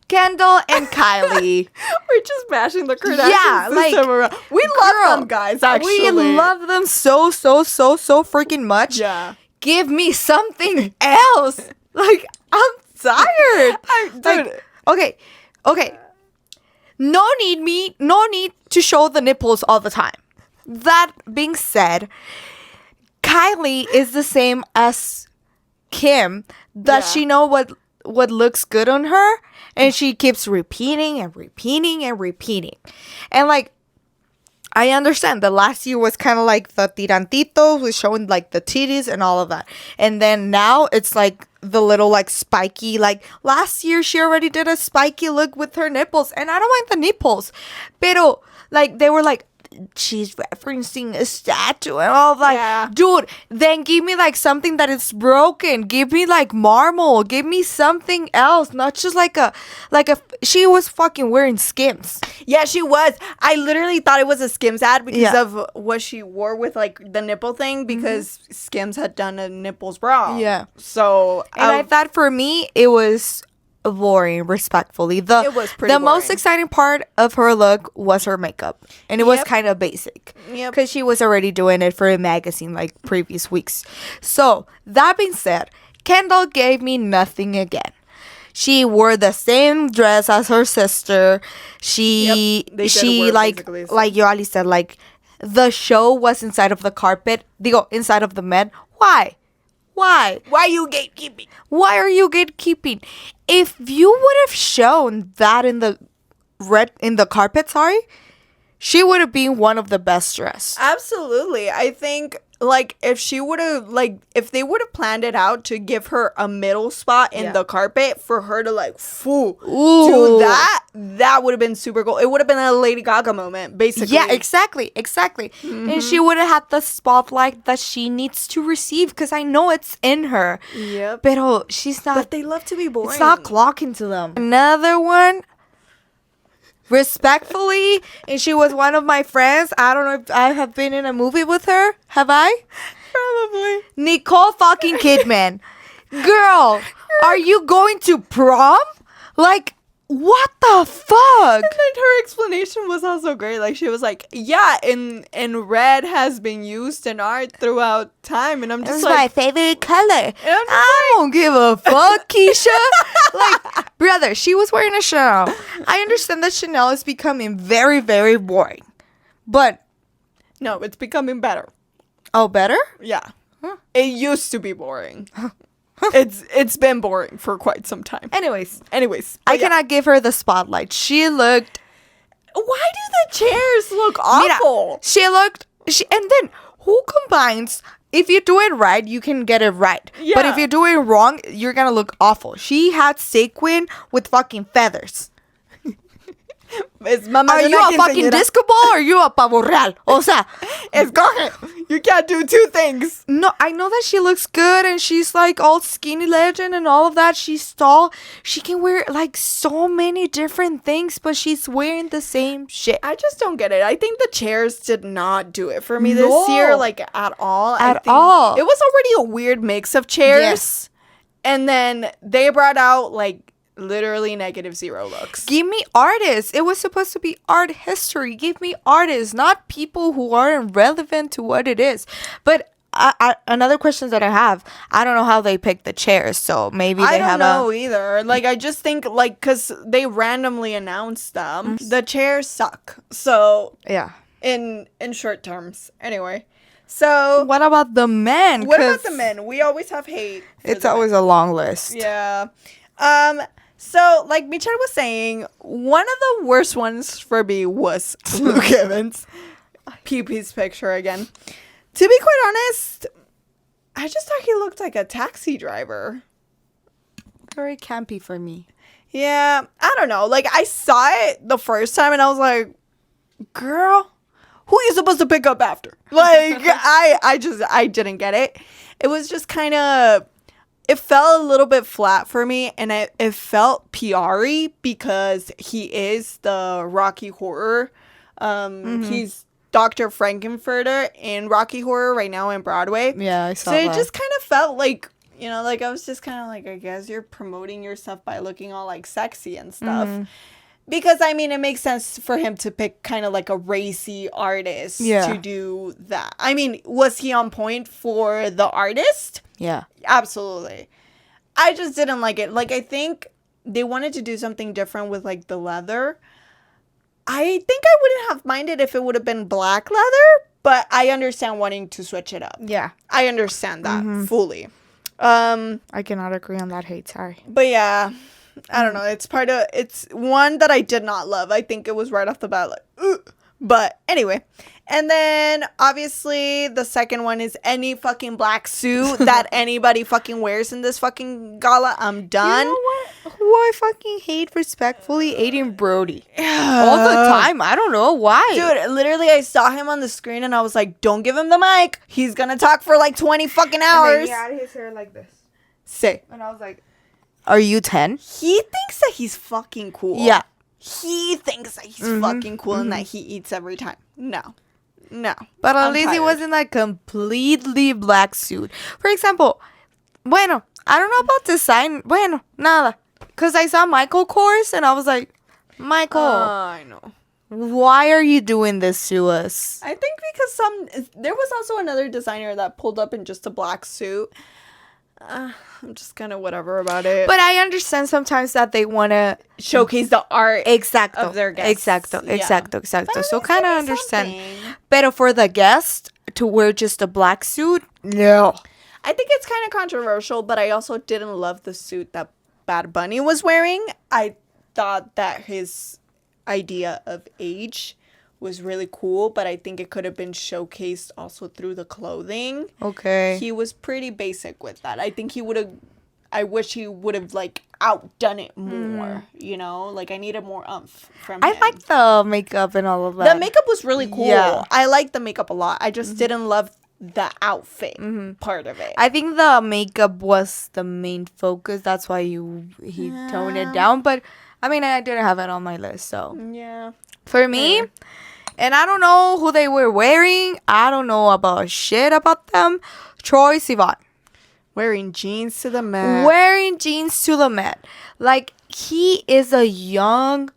A: Kendall and Kylie.
B: We're just bashing the Kardashians.
A: Yeah, like,
B: we love them, guys, actually.
A: We love them so freaking much.
B: Yeah.
A: Give me something else. Like, I'm tired.
B: Dude.
A: Like, okay. No need to show the nipples all the time. That being said, Kylie is the same as Kim that she know what looks good on her, and she keeps repeating and repeating and repeating. And like, I understand the last year was kind of like the tirantitos, was showing like the titties and all of that. And then now it's like the little like spiky, like last year she already did a spiky look with her nipples. And I don't mind the nipples. Pero like they were like, she's referencing a statue and all that. Dude, then give me like something that is broken. Give me like marble. Give me something else. Not just like a she was fucking wearing Skims.
B: Yeah, she was. I literally thought it was a Skims ad because of what she wore with like the nipple thing, because Skims had done a nipples bra.
A: Yeah.
B: So
A: and I thought for me it was boring, respectfully. It was pretty boring. Most exciting part of her look was her makeup, and it was kind of basic because she was already doing it for a magazine like previous weeks. So that being said, Kendall gave me nothing again. She wore the same dress as her sister. She like Yoali said, like the show was inside of the carpet. Inside of the Met. Why? Why are you gatekeeping? Why are you gatekeeping? If you would have shown that in the carpet, she would have been one of the best dressed.
B: Absolutely. I think like if they would have planned it out to give her a middle spot in the carpet for her to like do that would have been super cool. It would have been a Lady Gaga moment, basically.
A: Yeah, exactly. And she would have had the spotlight that she needs to receive, because I know it's in her.
B: Yep.
A: But she's not.
B: But they love to be boring.
A: It's not clocking to them. Another one, respectfully, and she was one of my friends. I don't know if I have been in a movie with her. Have I?
B: Probably.
A: Nicole fucking Kidman. Girl, are you going to prom? Like, what the fuck?
B: And then her explanation was also great. Like, she was like, yeah, and red has been used in art throughout time. And I'm just like,
A: it's my favorite color. I don't give a fuck, Keisha. Like, brother, she was wearing a Chanel. I understand that Chanel is becoming very, very boring. But
B: no, it's becoming better.
A: Oh, better?
B: Yeah. Huh. It used to be boring. It's been boring for quite some time.
A: Anyways,
B: I
A: cannot give her the spotlight. She looked.
B: Why do the chairs look awful?
A: And then who combines? If you do it right, you can get it right.
B: Yeah.
A: But if you do it wrong, you're gonna look awful. She had sequin with fucking feathers. Are you a fucking disco ball or are you a pavo real? O sea,
B: escoge. You can't do two things.
A: No, I know that she looks good and she's like all skinny legend and all of that. She's tall. She can wear like so many different things, but she's wearing the same shit.
B: I just don't get it. I think the chairs did not do it for me this year, like at all. At all. It was already a weird mix of chairs. Yes. And then they brought out like literally -0 looks.
A: Give me artists. It was supposed to be art history. Give me artists, not people who aren't relevant to what it is. But another question that I have, I don't know how they picked the chairs, so maybe they have. I don't
B: know either. Like, I just think like because they randomly announced them, the chairs suck. So
A: yeah,
B: in short terms. Anyway. So
A: what about the men?
B: What about the men? We always have hate.
A: It's always a long list.
B: Yeah. So, like Michelle was saying, one of the worst ones for me was Luke Evans. PP picture again. To be quite honest, I just thought he looked like a taxi driver.
A: Very campy for me.
B: Yeah, I don't know. Like, I saw it the first time and I was like, girl, who are you supposed to pick up after? Like, I didn't get it. It was just kind of... It felt a little bit flat for me, and it felt PR-y because he is the Rocky Horror. He's Dr. Frankenfurter in Rocky Horror right now in Broadway.
A: Yeah, I saw that.
B: So it just kind of felt like, you know, like I was just kind of like, I guess you're promoting yourself by looking all like sexy and stuff. Because, I mean, it makes sense for him to pick kind of like a racy artist to do that. I mean, was he on point for the artist?
A: Yeah.
B: Absolutely. I just didn't like it. Like, I think they wanted to do something different with, like, the leather. I think I wouldn't have minded if it would have been black leather, but I understand wanting to switch it up.
A: Yeah.
B: I understand that fully.
A: I cannot agree on that hate. Sorry.
B: But yeah, I don't know. It's one that I did not love. I think it was right off the bat like, ugh. But anyway. And then obviously the second one is any fucking black suit that anybody fucking wears in this fucking gala. I'm done.
A: You know what? Who I fucking hate respectfully? Aiden Brody. All the time. I don't know why.
B: Dude, literally I saw him on the screen and I was like, don't give him the mic. He's gonna talk for like 20 fucking hours.
A: And then he had his hair like this.
B: Say.
A: And I was like, are you 10?
B: He thinks that he's fucking cool.
A: Yeah.
B: He thinks that he's fucking cool and that he eats every time. No.
A: But at least it wasn't like completely black suit. For example, bueno, I don't know about design. Bueno, nada. Because I saw Michael Kors and I was like, Michael,
B: I know.
A: why are you doing this to us?
B: I think because there was also another designer that pulled up in just a black suit. I'm just kind of whatever about it.
A: But I understand sometimes that they want to
B: showcase the art of their guests.
A: Exacto. So kind of understand. But for the guest to wear just a black suit, no.
B: I think it's kind of controversial, but I also didn't love the suit that Bad Bunny was wearing. I thought that his idea of age was really cool, but I think it could have been showcased also through the clothing.
A: Okay.
B: He was pretty basic with that. I wish he would have like outdone it more, you know? Like I needed more oomph from him.
A: I like the makeup and all of that.
B: The makeup was really cool. Yeah. I liked the makeup a lot. I just didn't love the outfit part of it.
A: I think the makeup was the main focus. That's why he toned it down. But I mean, I didn't have it on my list, so
B: yeah.
A: For me, and I don't know who they were wearing. I don't know about shit about them. Troye Sivan.
B: Wearing jeans to the Met.
A: Like, he is a young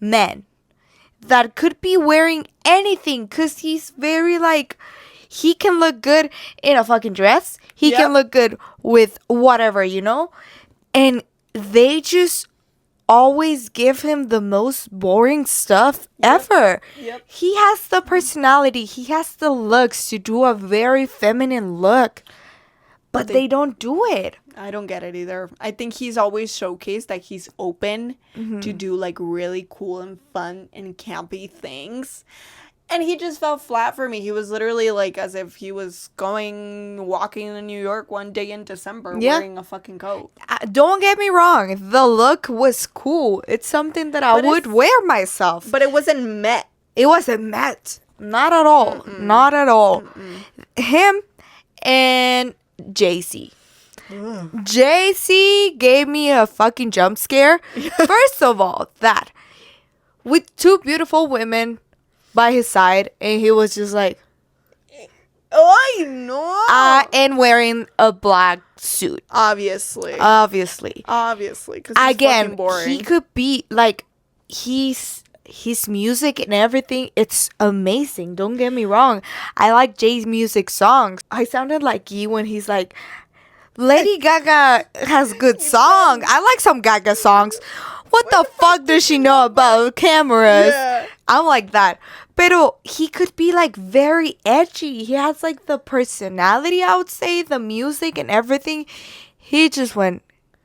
A: man that could be wearing anything because he's very, like, he can look good in a fucking dress. He can look good with whatever, you know? And they just always give him the most boring stuff ever. He has the personality. He has the looks to do a very feminine look. But they don't do it.
B: I don't get it either. I think he's always showcased that he's open to do like really cool and fun and campy things. And he just fell flat for me. He was literally like as if he was walking in New York one day in December wearing a fucking coat.
A: Don't get me wrong. The look was cool. It's something that I would wear myself.
B: But it wasn't Met.
A: It wasn't Met. Not at all. Not at all. Him and JC. JC gave me a fucking jump scare. First of all, that. With two beautiful women by his side, and he was just like,
B: I know.
A: And wearing a black suit.
B: Obviously.
A: Because
B: he's fucking boring.
A: He could be like, his music and everything, it's amazing. Don't get me wrong. I like Jay's music songs. I sounded like you when he's like, Lady Gaga has good songs. I like some Gaga songs. What the fuck does she know about cameras?
B: Yeah.
A: I'm like that. Pero he could be like very edgy. He has like the personality, I would say, the music and everything. He just went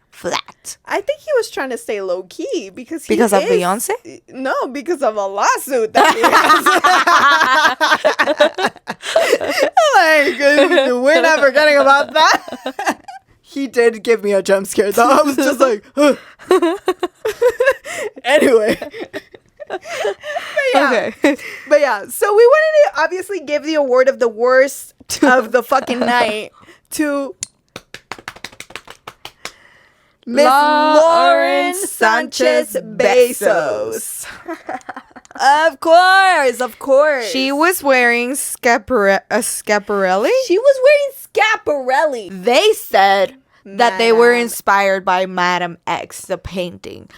A: flat.
B: I think he was trying to stay low key because
A: of Beyonce?
B: No, because of a lawsuit that he has. Like, we're not forgetting about that. He did give me a jump scare though. I was just like, huh. Anyway. But yeah, so we wanted to obviously give the award of the worst of the fucking night to Miss Lauren Sanchez Bezos. Of course.
A: She was wearing Schiaparelli.
B: She was wearing Schiaparelli.
A: They said that they were inspired by Madame X, the painting.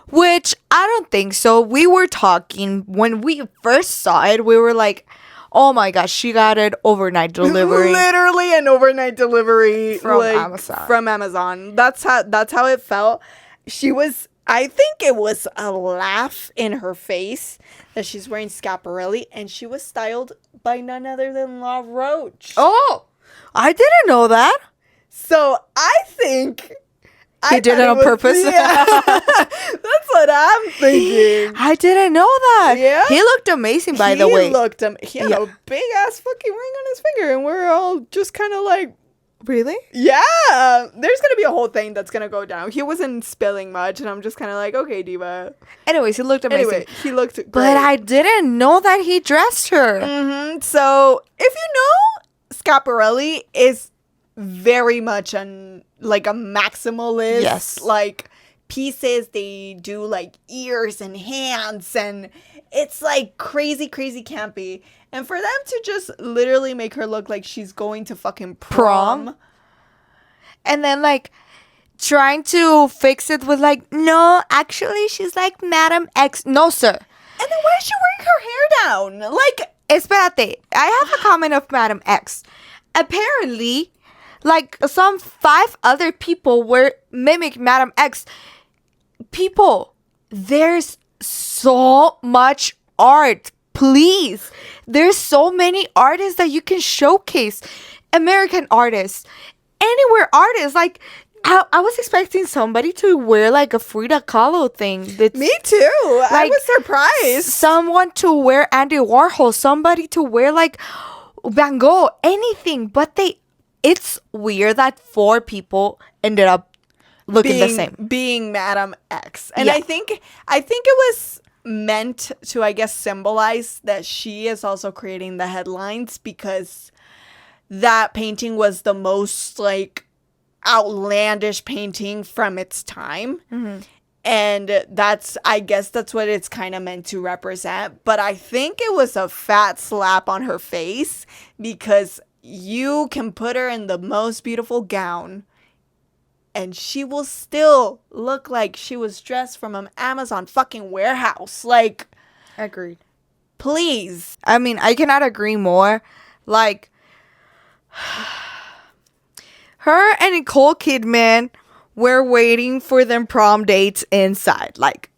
A: Which I don't think so. We were talking when we first saw it. We were like, "Oh my gosh, she got it overnight delivery."
B: Literally an overnight delivery
A: from Amazon.
B: From Amazon. That's how it felt. I think it was a laugh in her face that she's wearing Schiaparelli, and she was styled by none other than La Roche.
A: Oh, I didn't know that.
B: So I think
A: he did it on purpose.
B: Yeah, that's what I'm thinking.
A: I didn't know that.
B: Yeah,
A: he looked amazing. By the way,
B: he had a big ass fucking ring on his finger, and we're all just kind of like,
A: really?
B: yeah. There's gonna be a whole thing that's gonna go down. He wasn't spilling much, and I'm just kind of like, okay, diva.
A: Anyways, he looked amazing.
B: Anyway, he looked great.
A: But I didn't know that he dressed her.
B: So if you know, Schiaparelli is very much like a maximalist.
A: Yes.
B: Like pieces, they do like ears and hands, and it's like crazy campy. And for them to just literally make her look like she's going to fucking prom.
A: And then like trying to fix it with like, no, actually she's like Madam X. No, sir.
B: And then why is she wearing her hair down? Like,
A: espérate, I have a comment of Madam X. Apparently, like some 5 other people were mimic Madam X. People, there's so much art. Please, there's so many artists that you can showcase. American artists, anywhere artists. Like, I was expecting somebody to wear like a Frida Kahlo thing.
B: Me too. Like, I was surprised.
A: Someone to wear Andy Warhol. Somebody to wear like Van Gogh. Anything. But it's weird that 4 people ended up looking the same.
B: Being Madam X. And yeah. I think it was meant to, I guess, symbolize that she is also creating the headlines, because that painting was the most like outlandish painting from its time. And I guess that's what it's kind of meant to represent. But I think it was a fat slap on her face, because you can put her in the most beautiful gown and she will still look like she was dressed from an Amazon fucking warehouse. Like,
A: agreed.
B: Please.
A: I mean, I cannot agree more. Like, her and Nicole Kidman were waiting for them prom dates inside. Like,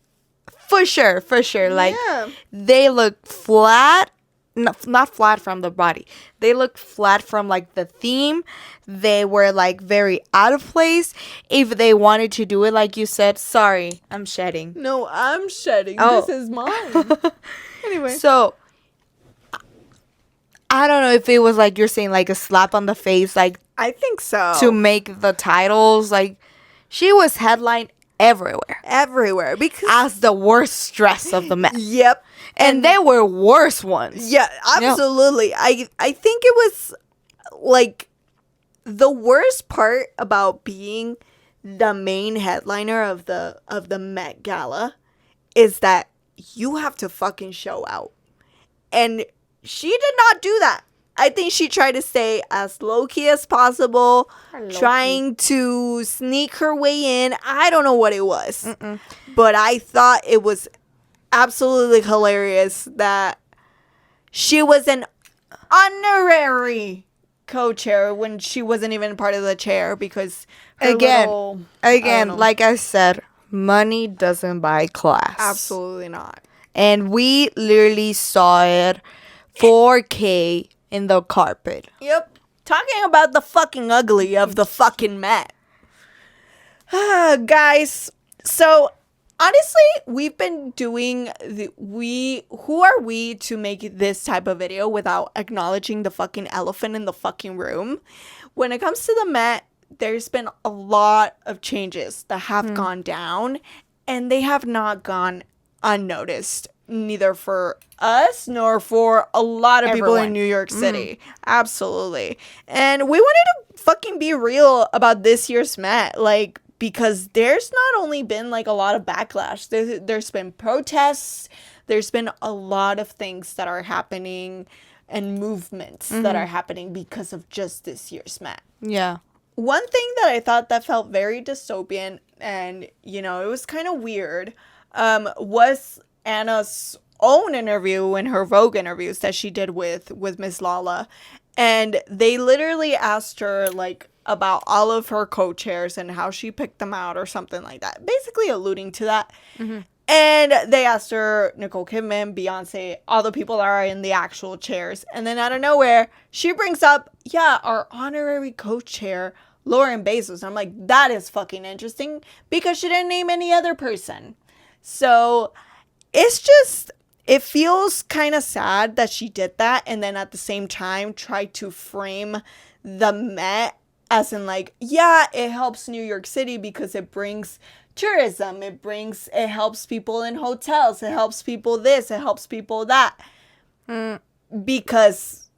A: for sure. Like, yeah. They look flat. Not flat from the body. They look flat from like the theme. They were like very out of place. If they wanted to do it like you said, sorry, I'm shedding.
B: No, I'm shedding. Oh. This is mine. Anyway.
A: So, I don't know if it was like you're saying like a slap on the face. Like,
B: I think so.
A: To make the titles. Like, she was headlined everywhere. Because as the worst dress of the Met.
B: Yep.
A: And there were worse ones.
B: Yeah, absolutely. Yeah. I think it was like the worst part about being the main headliner of the Met Gala is that you have to fucking show out. And she did not do that. I think she tried to stay as low-key as possible, trying to sneak her way in. I don't know what it was. But I thought it was absolutely hilarious that she was an honorary co-chair when she wasn't even part of the chair, because
A: again, like I said, money doesn't buy class.
B: Absolutely not.
A: And we literally saw it 4K in the carpet.
B: Yep. Talking about the fucking ugly of the fucking Met. Guys, so honestly, we've been doing who are we to make this type of video without acknowledging the fucking elephant in the fucking room? When it comes to the Met, there's been a lot of changes that have gone down, and they have not gone unnoticed, neither for us nor for a lot of people in New York City. Absolutely. And we wanted to fucking be real about this year's Met, like, because there's not only been like a lot of backlash, there's been protests, there's been a lot of things that are happening and movements that are happening because of just this year's Met.
A: Yeah.
B: One thing that I thought that felt very dystopian, and, you know, it was kind of weird, was Anna's own interview in her Vogue interviews that she did with Miss Lala. And they literally asked her, like, about all of her co-chairs and how she picked them out or something like that. Basically alluding to that. And they asked her, Nicole Kidman, Beyonce, all the people that are in the actual chairs. And then out of nowhere, she brings up, yeah, our honorary co-chair, Lauren Bezos. I'm like, that is fucking interesting because she didn't name any other person. So it's just, it feels kind of sad that she did that and then at the same time tried to frame the Met as in like, yeah, it helps New York City because it brings tourism, it helps people in hotels, it helps people this, it helps people that. Because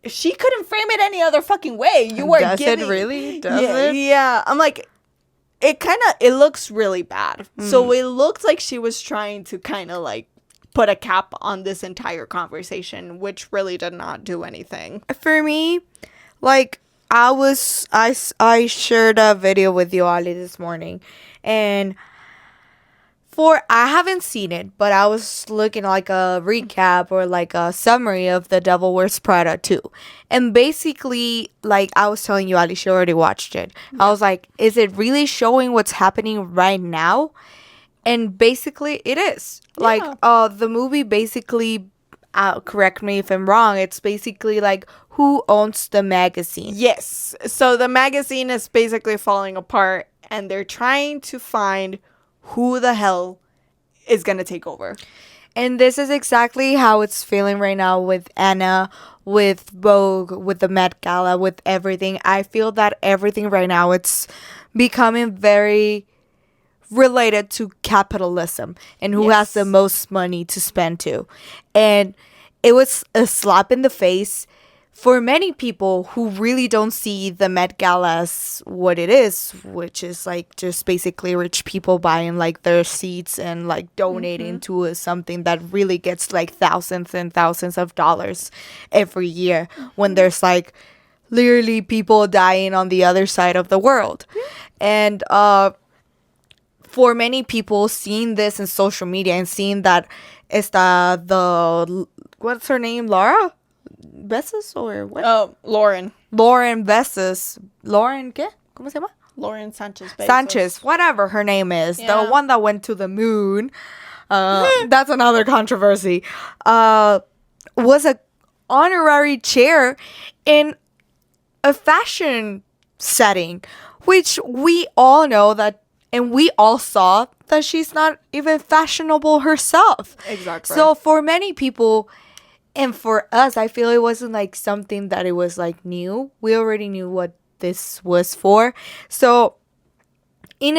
B: she couldn't frame it any other fucking way. You were giving...
A: Does it really? Does it?
B: Yeah. I'm like, it looks really bad. So it looks like she was trying to kind of like put a cap on this entire conversation, which really did not do anything.
A: For me, like, I shared a video with Yoali this morning, and I haven't seen it, but I was looking like a recap or like a summary of The Devil Wears Prada 2. And basically, like I was telling you, Ali, she already watched it. Yeah. I was like, is it really showing what's happening right now? And basically, it is. Yeah. Like, the movie basically, correct me if I'm wrong, it's basically like, who owns the magazine?
B: Yes. So the magazine is basically falling apart, and they're trying to find who the hell is going to take over.
A: And this is exactly how it's feeling right now with Anna, with Vogue, with the Met Gala, with everything. I feel that everything right now, it's becoming very related to capitalism and who has the most money to spend to. And it was a slap in the face for many people who really don't see the Met Gala as what it is, which is like just basically rich people buying like their seats and like donating to something that really gets like thousands and thousands of dollars every year when there's like literally people dying on the other side of the world. And for many people, seeing this in social media and seeing that what's her name, Laura Besses or what?
B: Oh, Lauren
A: Besses. Lauren, ¿qué? ¿Cómo se llama?
B: Lauren Sanchez Bezos.
A: Sanchez, whatever her name is. Yeah. The one that went to the moon. That's another controversy. Was a honorary chair in a fashion setting, which we all know that, and we all saw that she's not even fashionable herself.
B: Exactly.
A: So for many people, and for us, I feel it wasn't like something that it was like new. We already knew what this was for. So in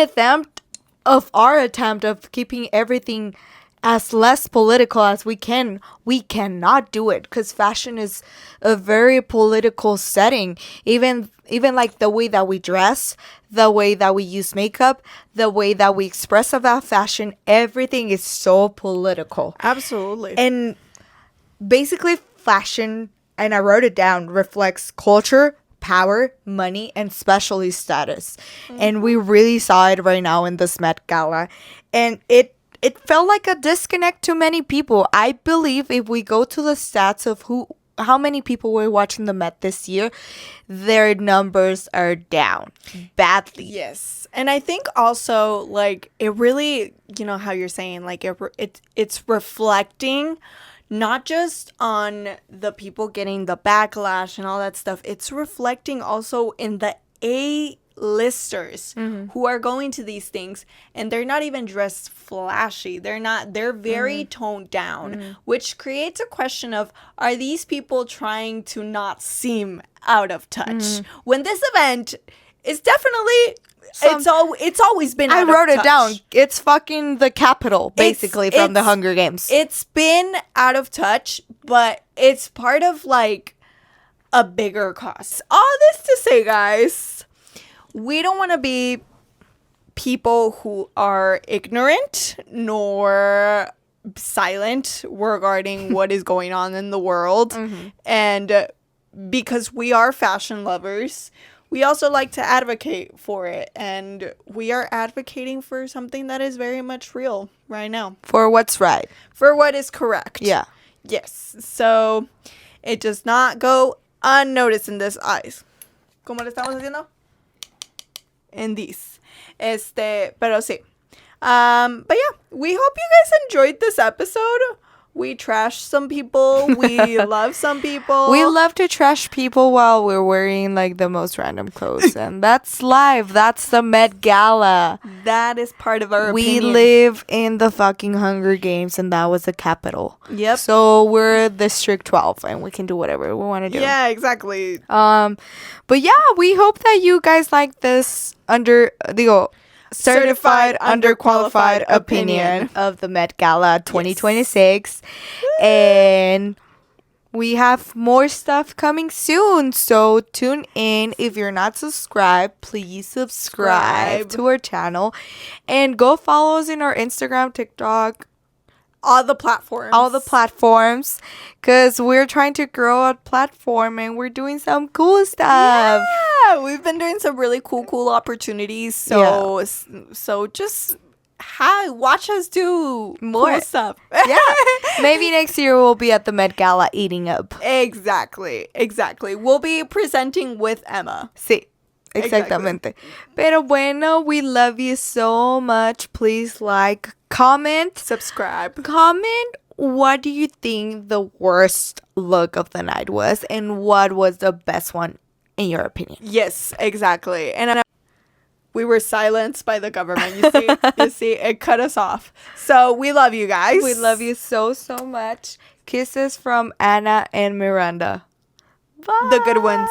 A: our attempt of keeping everything as less political as we cannot do it, because fashion is a very political setting. Even like the way that we dress, the way that we use makeup, the way that we express about fashion, everything is so political.
B: Absolutely.
A: And basically, fashion, and I wrote it down, reflects culture, power, money, and specialty status. And we really saw it right now in this Met Gala. And it felt like a disconnect to many people. I believe if we go to the stats of how many people were watching the Met this year, their numbers are down badly.
B: Yes. And I think also, like, it really, you know how you're saying, like, it's reflecting not just on the people getting the backlash and all that stuff. It's reflecting also in the A-listers who are going to these things, and they're not even dressed flashy. They're very toned down, which creates a question of, are these people trying to not seem out of touch? When this event is definitely... It's always been out of touch.
A: I wrote it down. It's fucking the Capitol, basically, from the Hunger Games.
B: It's been out of touch, but it's part of, like, a bigger cause. All this to say, guys, we don't want to be people who are ignorant nor silent regarding what is going on in the world. And because we are fashion lovers, we also like to advocate for it, and we are advocating for something that is very much real right now.
A: For what's right.
B: For what is correct.
A: Yeah.
B: Yes. So, it does not go unnoticed in this eyes. ¿Cómo le estamos haciendo? In these. Pero sí. But yeah, we hope you guys enjoyed this episode. We trash some people. We love some people.
A: We love to trash people while we're wearing like the most random clothes. And that's life. That's the Met Gala.
B: That is part of our opinion.
A: We live in the fucking Hunger Games, and that was the capital.
B: Yep.
A: So we're District 12, and we can do whatever we want to do.
B: Yeah, exactly.
A: But yeah, we hope that you guys like this certified underqualified opinion of the Met Gala 2026. And we have more stuff coming soon, so tune in. If you're not subscribed, please subscribe to our channel and go follow us in our Instagram, TikTok,
B: all the platforms, because we're trying to grow a platform and we're doing some cool stuff.
A: Yeah,
B: we've been doing some really cool opportunities, so just watch us do
A: more
B: cool stuff.
A: Yeah, maybe next year we'll be at the Met Gala eating up.
B: Exactly. We'll be presenting with Emma.
A: Sí. Exactamente. Pero bueno, we love you so much. Please like, comment,
B: subscribe.
A: Comment what do you think the worst look of the night was and what was the best one in your opinion.
B: Yes, exactly. And we were silenced by the government. You see, it cut us off. So we love you guys.
A: We love you so much. Kisses from Anna and Miranda. Bye.
B: The good ones.